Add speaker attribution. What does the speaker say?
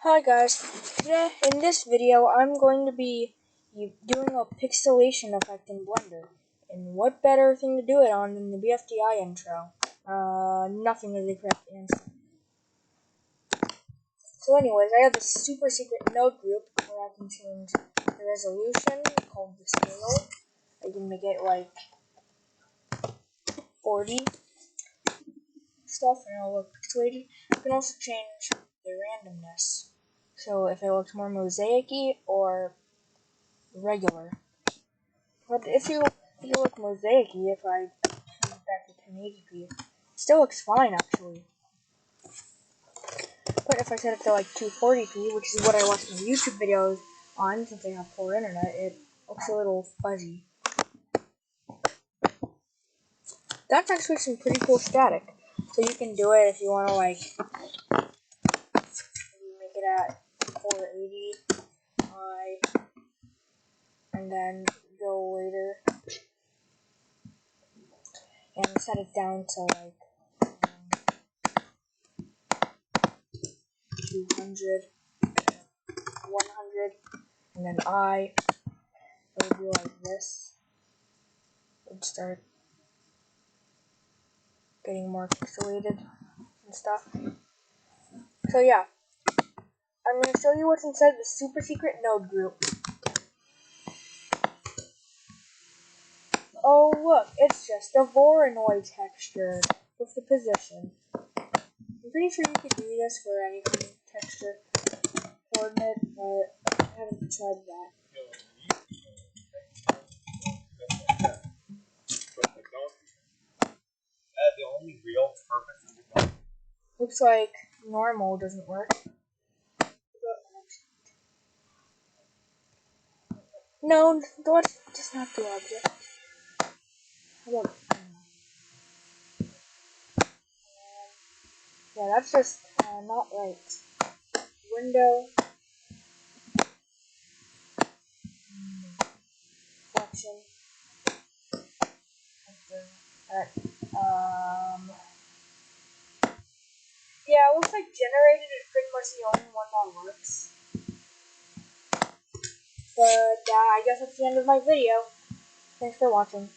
Speaker 1: Hi guys, today in this video I'm going to be doing a pixelation effect in Blender. And what better thing to do it on than the BFDI intro? Nothing is the correct answer. So anyways, I have this super secret node group where I can change the resolution called the scale. I can make it like 40 stuff and it'll look pixelated. You can also change the randomness. So if it looks more mosaic-y or regular. But if you look mosaic-y, if I change back to 1080p, it still looks fine actually. But if I set it to like 240p, which is what I watch my YouTube videos on since I have poor internet, it looks a little fuzzy. That's actually some pretty cool static. So you can do it if you want to like make it at 480 and then go later and set it down to like 200, 100, and then it would be like this. It would start getting more pixelated and stuff. So yeah, I'm going to show you what's inside the super secret node group. Oh look, it's just a Voronoi texture with the position. I'm pretty sure you could do this for any kind of texture coordinate, but I haven't tried that.
Speaker 2: The only real purpose of the gun.
Speaker 1: Looks like normal doesn't work. No, let's just not do object. How about yeah, that's just not right. Window, selection, that, yeah, it looks like generated is pretty much the only one that works. But I guess that's the end of my video. Thanks for watching.